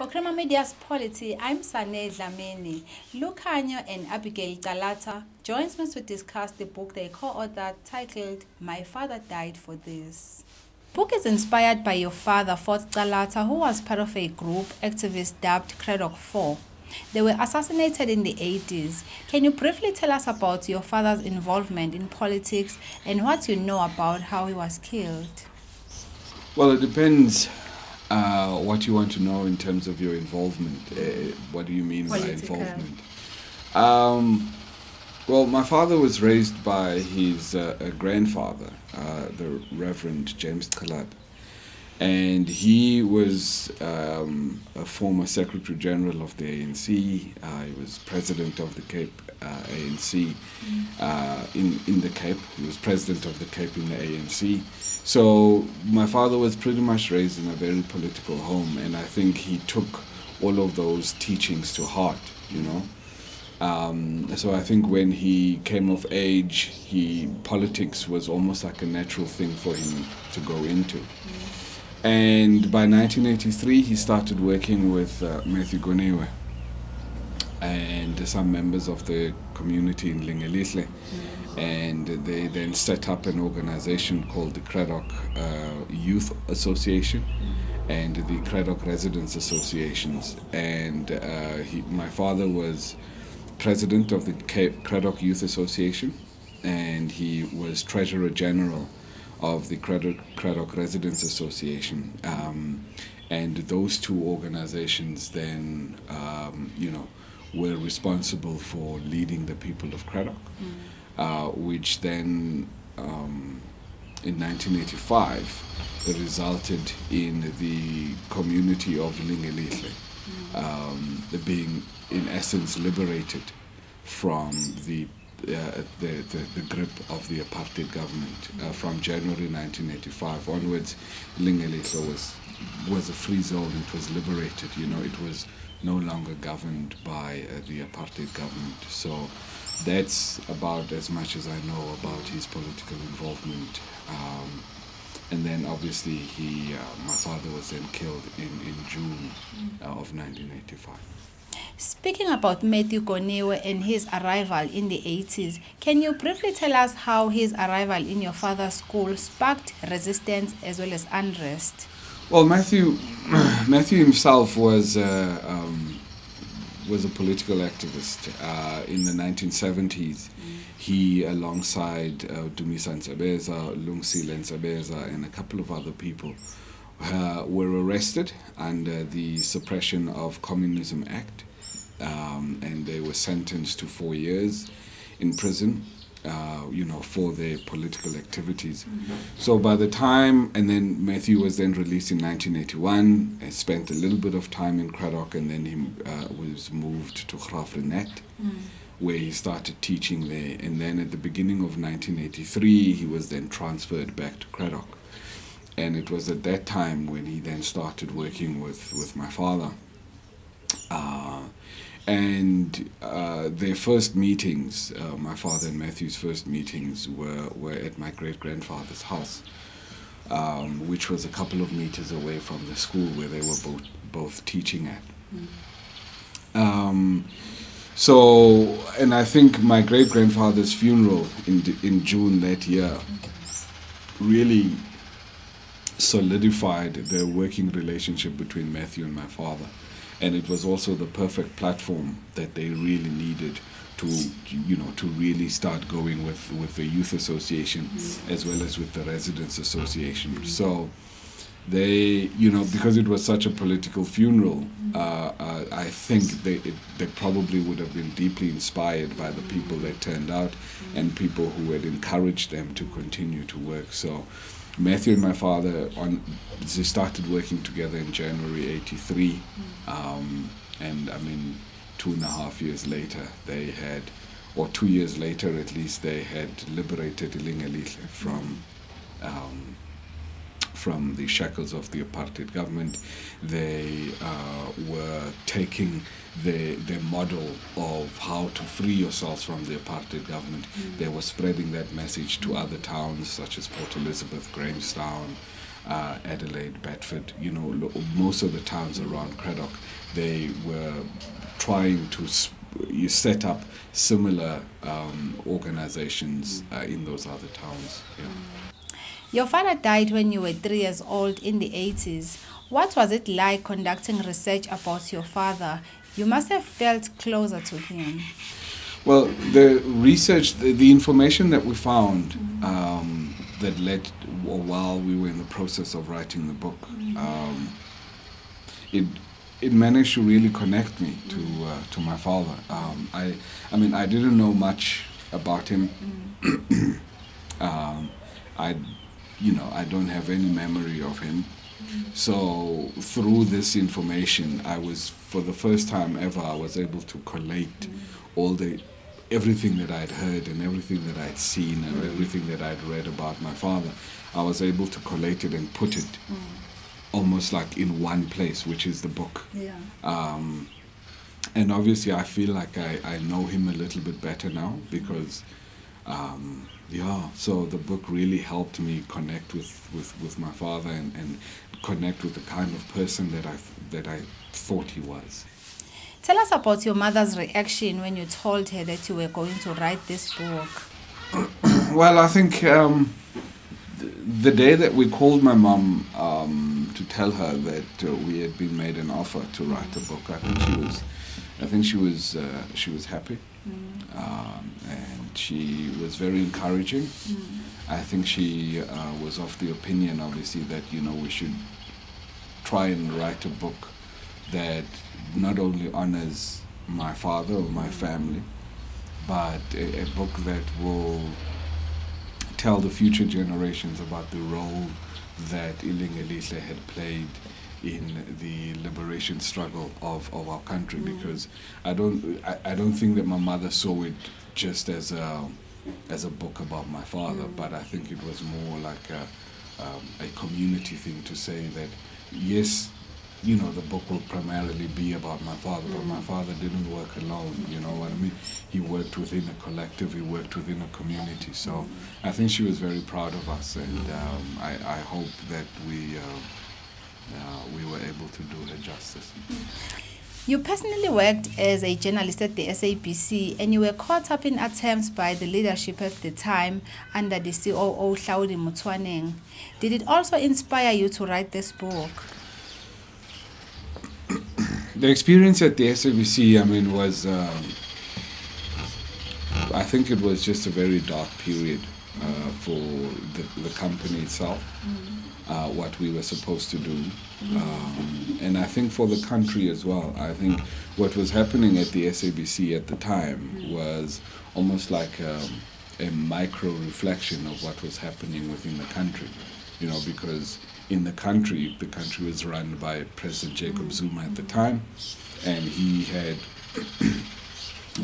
For Crema Media's Polity, I'm Sane Dlamini. Lukhanyo and Abigail Calata joins me to discuss the book they co-authored titled My Father Died for This. The book is inspired by your father, Fort Calata, who was part of a group activists dubbed Cradock 4. They were assassinated in the 80s. Can you briefly tell us about your father's involvement in politics and what you know about how he was killed? Well, it depends what you want to know in terms of your involvement. What do you mean Political. by involvement? Well, my father was raised by his grandfather, the Reverend James Calata. And he was a former Secretary General of the ANC. He was president of the Cape ANC in the Cape. He was president of the Cape in the ANC. So my father was pretty much raised in a very political home, and I think he took all of those teachings to heart, you know. So I think when he came of age, politics was almost like a natural thing for him to go into. And by 1983, he started working with Matthew Gonewe and some members of the community in Lingelihle. And they then set up an organization called the Cradock Youth Association and the Cradock Residents Associations. And my father was president of the Cradock Youth Association, and he was Treasurer General of the Cradock Residents Association, and those two organizations then, were responsible for leading the people of Cradock, which then, in 1985, resulted in the community of Lingelihle being, in essence, liberated from the grip of the apartheid government. From January 1985 onwards, Lingelihle was a free zone. It was liberated. You know, it was no longer governed by the apartheid government. So that's about as much as I know about his political involvement. And then obviously my father was then killed in June of 1985. Speaking about Matthew Gonewe and his arrival in the 80s, can you briefly tell us how his arrival in your father's school sparked resistance as well as unrest? Well, Matthew himself was a political activist. In the 1970s, he, alongside Dumisa Nsebeza, Lungsile Nsebeza, and a couple of other people, were arrested under the Suppression of Communism Act. And they were sentenced to 4 years in prison, for their political activities. So by the time, and then Matthew was then released in 1981, and spent a little bit of time in Cradock, and then he was moved to Graaff-Reinet, where he started teaching there. And then at the beginning of 1983, he was then transferred back to Cradock. And it was at that time when he then started working with my father. And their first meetings, my father and Matthew's first meetings, were at my great-grandfather's house, which was a couple of meters away from the school where they were both teaching at. And I think my great-grandfather's funeral in June that year really solidified the working relationship between Matthew and my father. And it was also the perfect platform that they really needed to really start going with the youth association as well as with the residents association. So they, because it was such a political funeral, I think they probably would have been deeply inspired by the people that turned out and people who had encouraged them to continue to work. So Matthew and my father they started working together in January '83, and I mean 2.5 years later they had, or 2 years later at least, they had liberated Lingelihle from the shackles of the apartheid government. They were taking their model of how to free yourselves from the apartheid government. They were spreading that message to other towns such as Port Elizabeth, Grahamstown, Adelaide, Bedford, most of the towns around Cradock, they were trying to you set up similar organizations in those other towns. Yeah. Your father died when you were 3 years old in the 80s. What was it like conducting research about your father? You must have felt closer to him. Well, the research, the information that we found that led while we were in the process of writing the book, it managed to really connect me to my father. I didn't know much about him. I don't have any memory of him. So through this information, for the first time ever, I was able to collate everything that I'd heard and everything that I'd seen and everything that I'd read about my father. I was able to collate it and put it almost like in one place, which is the book. Yeah. And obviously I feel like I know him a little bit better now because so the book really helped me connect with my father and connect with the kind of person that I thought he was. Tell us about your mother's reaction when you told her that you were going to write this book. Well, I think the day that we called my mom to tell her that we had been made an offer to write a book, I think she was happy, and she was very encouraging. I think she was of the opinion, obviously, that we should try and write a book that not only honors my father or my family, but a book that will tell the future generations about the role that Ilingelihle had played in the liberation struggle of our country. Because I don't think that my mother saw it just as a book about my father, but I think it was more like a community thing to say that yes, the book will primarily be about my father, but my father didn't work alone, you know what I mean? He worked within a collective, he worked within a community. So I think she was very proud of us, and I hope that we were able to do her justice. You personally worked as a journalist at the SABC, and you were caught up in attempts by the leadership at the time under the COO Hlaudi Motsoeneng. Did it also inspire you to write this book? The experience at the SABC, was, I think it was just a very dark period for the company itself, what we were supposed to do. And I think for the country as well. I think what was happening at the SABC at the time was almost like a micro reflection of what was happening within the country, because in the country was run by President Jacob Zuma at the time, and he had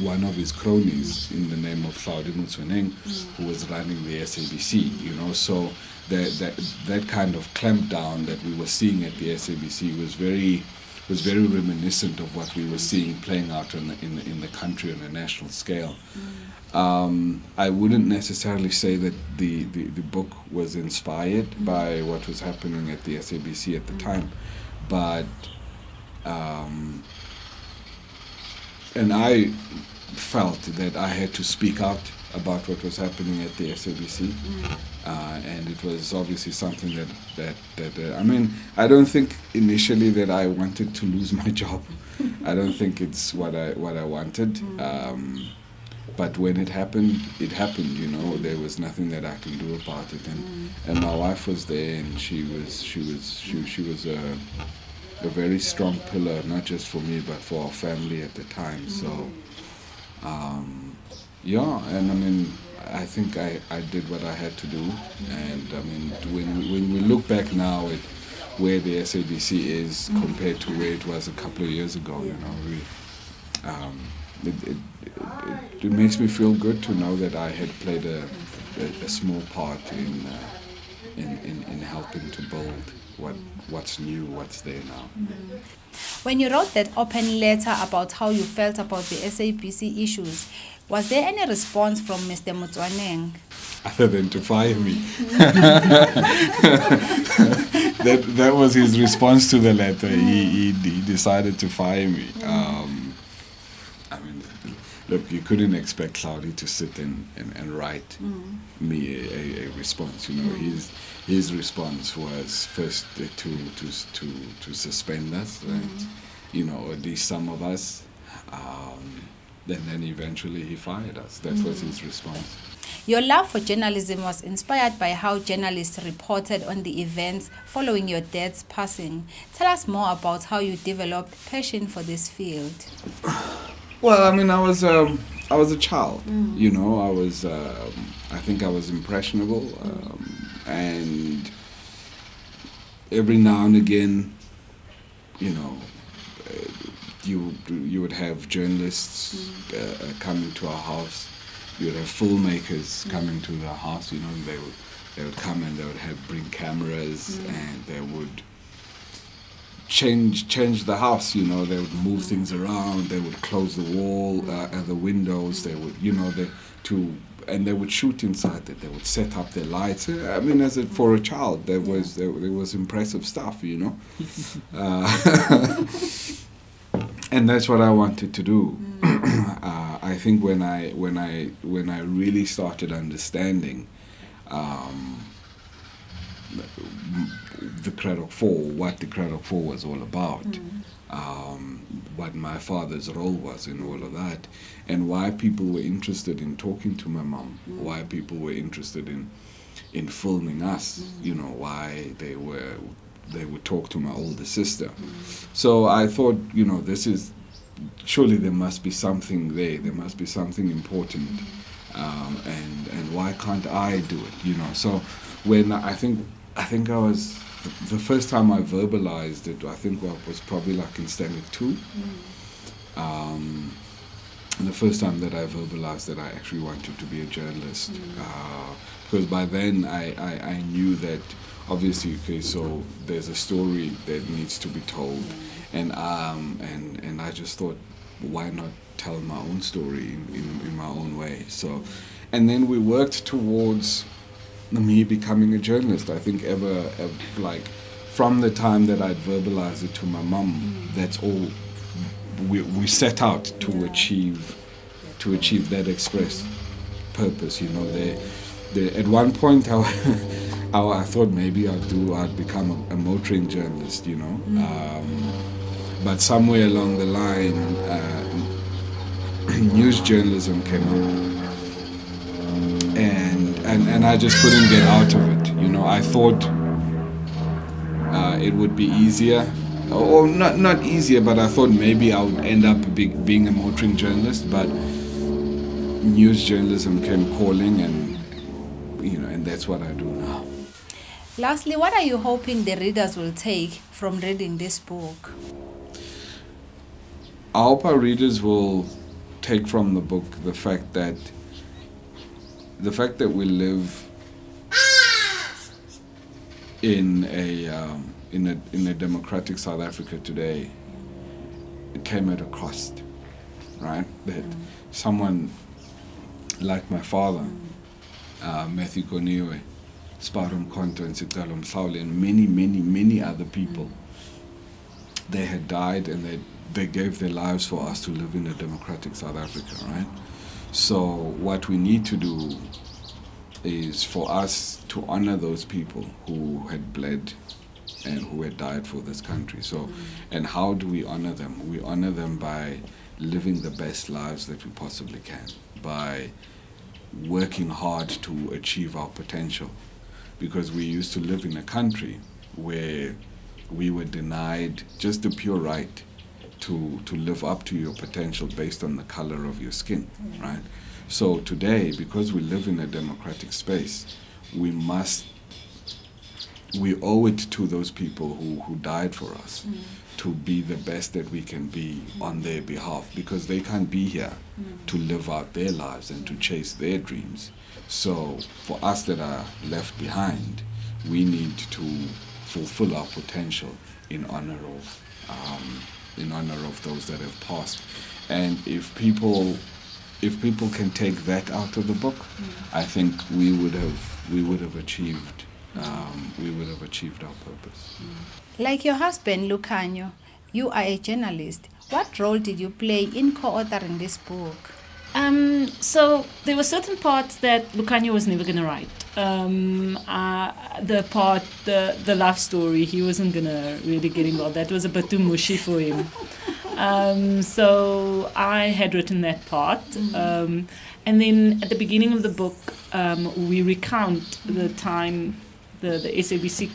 one of his cronies in the name of Hlaudi Motsoeneng who was running the SABC, so that kind of clampdown that we were seeing at the SABC was very reminiscent of what we were seeing playing out in the country on a national scale. I wouldn't necessarily say that the book was inspired by what was happening at the SABC at the time, but and I felt that I had to speak out about what was happening at the SABC, and it was obviously something that I don't think initially that I wanted to lose my job. I don't think it's what I wanted. But when it happened, there was nothing that I could do about it, and my wife was there, and she was a very strong pillar, not just for me but for our family at the time. So I think I did what I had to do, and when we look back now at where the SABC is compared to where it was a couple of years ago, it makes me feel good to know that I had played a small part in helping to build what's new, what's there now. When you wrote that open letter about how you felt about the SABC issues, was there any response from Mr. Motsoeneng? Other than to fire me. that was his response to the letter. He decided to fire me. I mean, look, you couldn't expect Cloudy to sit and write me a response. You know, his response was first to suspend us, and you know, at least some of us. And then eventually he fired us. That was his response. Your love for journalism was inspired by how journalists reported on the events following your dad's passing. Tell us more about how you developed passion for this field. Well, I mean, I was a child. You know, I think I was impressionable, and every now and again, you know, you would have journalists coming to our house. You would have filmmakers coming to the house. You know, and they would come and they would bring cameras and they would change the house. You know, they would move things around. They would close the wall and the windows. They would, you know, and they would shoot inside it. They would set up their lights. I mean, for a child, there was impressive stuff. You know. And that's what I wanted to do. I think when I really started understanding the Cradock 4, what the Cradock 4 was all about, what my father's role was in all of that, and why people were interested in talking to my mom, why people were interested in filming us, you know, why they would talk to my older sister. So I thought, you know, surely there must be something there. There must be something important, and why can't I do it? You know. So when I think I was the first time I verbalized it, I think was probably like in standard 2. The first time that I verbalized that I actually wanted to be a journalist, because by then I knew that. Obviously, okay, so there's a story that needs to be told, and I just thought, why not tell my own story in my own way? So, and then we worked towards me becoming a journalist. I think ever like from the time that I'd verbalized it to my mum, that's all we set out to achieve that express purpose. You know, at one point I thought maybe I'd become a motoring journalist, you know. But somewhere along the line, news journalism came up, and I just couldn't get out of it. You know, I thought it would be easier, or not easier, but I thought maybe I would end up being a motoring journalist. But news journalism came calling, and you know, and that's what I do now. Lastly, what are you hoping the readers will take from reading this book? I hope our readers will take from the book the fact that we live in a democratic South Africa today. It came at a cost, right? That someone like my father, Matthew Koniwe, Sparum Konto and Sitalum Sauli, and many other people, they had died and they gave their lives for us to live in a democratic South Africa, right? So what we need to do is for us to honor those people who had bled and who had died for this country. So, and how do we honor them? We honor them by living the best lives that we possibly can, by working hard to achieve our potential. Because we used to live in a country where we were denied just the pure right to live up to your potential based on the color of your skin, right? So today, because we live in a democratic space, we owe it to those people who died for us to be the best that we can be on their behalf, because they can't be here to live out their lives and to chase their dreams. So for us that are left behind, we need to fulfill our potential in honor of those that have passed. And if people can take that out of the book, I think we would have achieved we would have achieved our purpose. Like your husband, Lukhanyo, you are a journalist. What role did you play in co-authoring this book? So there were certain parts that Lukhanyo was never going to write. The love story, he wasn't going to really get involved. That was a bit too mushy for him. So I had written that part. And then at the beginning of the book, we recount the time, the SABC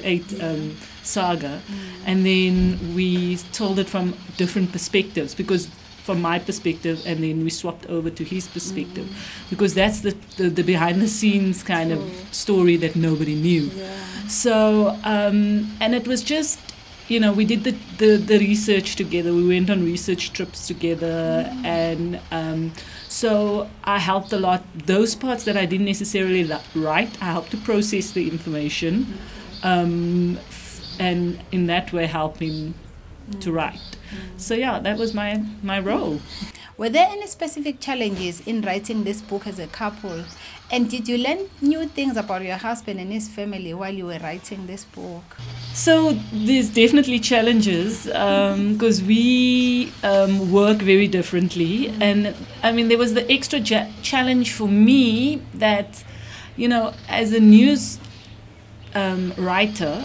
8 saga. And then we told it from different perspectives, because from my perspective, and then we swapped over to his perspective, because that's the behind the scenes kind of story that nobody knew. So and it was just, we did the research together. We went on research trips together, and so I helped a lot. Those parts that I didn't necessarily write, I helped to process the information, and in that way help him to write. So yeah, that was my role. Were there any specific challenges in writing this book as a couple? And did you learn new things about your husband and his family while you were writing this book? So there's definitely challenges, because we work very differently. And I mean, there was the extra challenge for me that, as a news writer,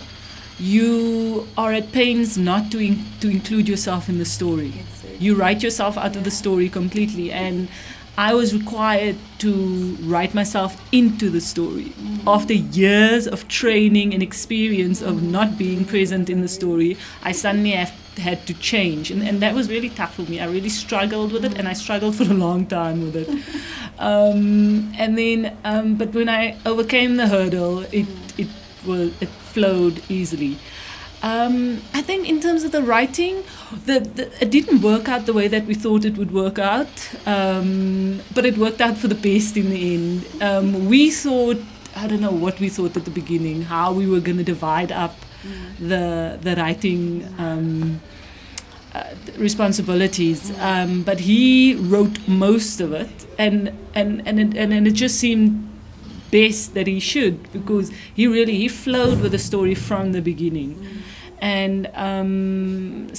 you are at pains not to include yourself in the story. You write yourself out of the story completely, and I was required to write myself into the story. After years of training and experience of not being present in the story, I suddenly had to change, and that was really tough for me. I really struggled with it, and I struggled for a long time with it. But when I overcame the hurdle, it flowed easily. I think in terms of the writing, it didn't work out the way that we thought it would work out, but it worked out for the best in the end. We thought, I don't know what we thought at the beginning, how we were going to divide up the writing responsibilities, but he wrote most of it, and it just seemed best that he should, because he flowed with the story from the beginning. And in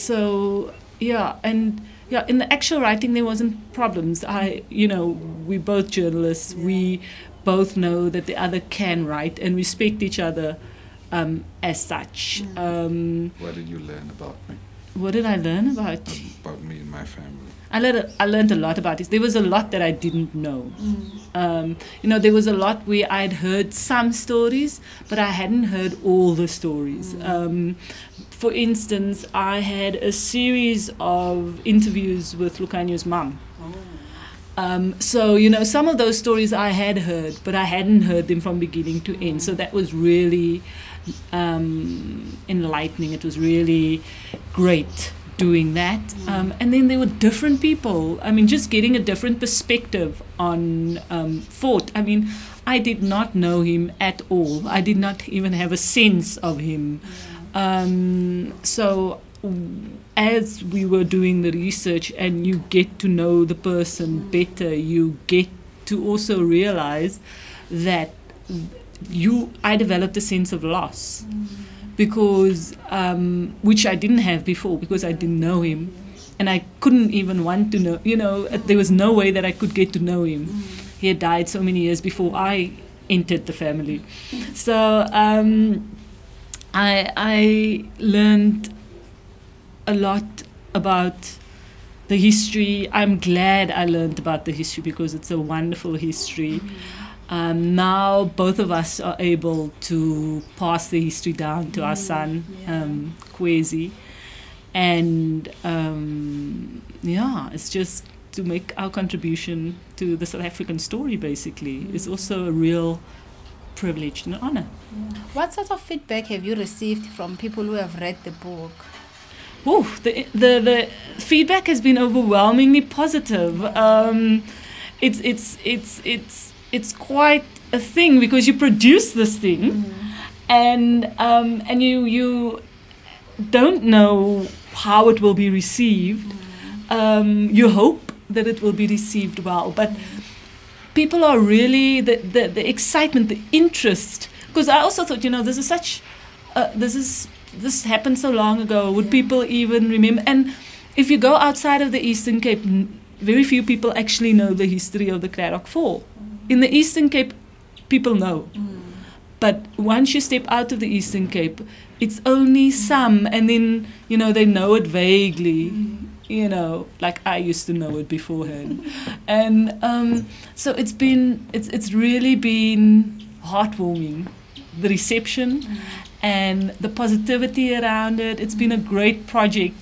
the actual writing there wasn't problems. We both journalists, we both know that the other can write and respect each other as such. What did you learn about me? What did I learn about you? About me and my family. I learned a lot about it. There was a lot that I didn't know. There was a lot where I'd heard some stories, but I hadn't heard all the stories. For instance, I had a series of interviews with Lukhanyo's mum. So, some of those stories I had heard, but I hadn't heard them from beginning to end. So that was really enlightening. It was really great doing that. And then there were different people. I mean, just getting a different perspective on Fort. I mean, I did not know him at all. I did not even have a sense of him. So as we were doing the research and you get to know the person better, you get to also realize that I developed a sense of loss. Because, which I didn't have before, because I didn't know him, and I couldn't even want to know, there was no way that I could get to know him. He had died so many years before I entered the family. So I learned a lot about the history. I'm glad I learned about the history, because it's a wonderful history. Now both of us are able to pass the history down to our son, Kwezi, and it's just to make our contribution to the South African story. Basically, it's also a real privilege and an honor. What sort of feedback have you received from people who have read the book? The feedback has been overwhelmingly positive. It's quite a thing, because you produce this thing, and you don't know how it will be received. You hope that it will be received well, but people are really, the excitement, the interest. Because I also thought, this is such, this happened so long ago. Would people even remember? And if you go outside of the Eastern Cape, very few people actually know the history of the Cradock Fall. In the Eastern Cape, people know. But once you step out of the Eastern Cape, it's only some, and then, they know it vaguely, like I used to know it beforehand. And so it's really been heartwarming, the reception and the positivity around it. It's been a great project.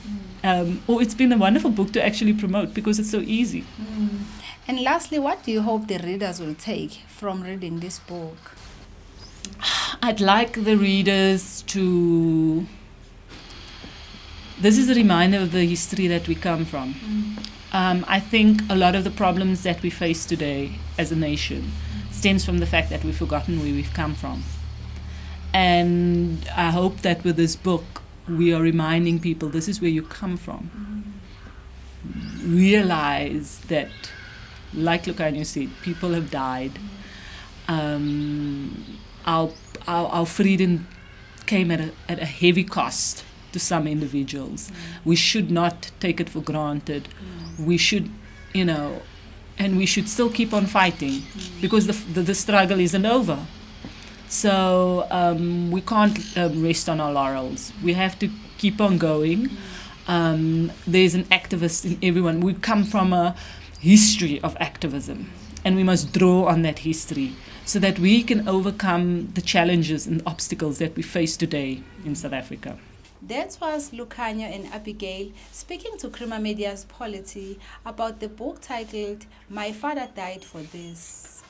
It's been a wonderful book to actually promote because it's so easy. And lastly, what do you hope the readers will take from reading this book? I'd like the readers to... This is a reminder of the history that we come from. I think a lot of the problems that we face today as a nation stems from the fact that we've forgotten where we've come from. And I hope that with this book, we are reminding people this is where you come from. Realize that, like Lukhanyo said, people have died. Our freedom came at a heavy cost to some individuals. We should not take it for granted. We should, and we should still keep on fighting because the struggle isn't over. So we can't rest on our laurels. We have to keep on going. There's an activist in everyone. We come from a history of activism, and we must draw on that history so that we can overcome the challenges and obstacles that we face today in South Africa. That was Lukhanyo and Abigail speaking to Crima Media's Polity about the book titled My Father Died for This.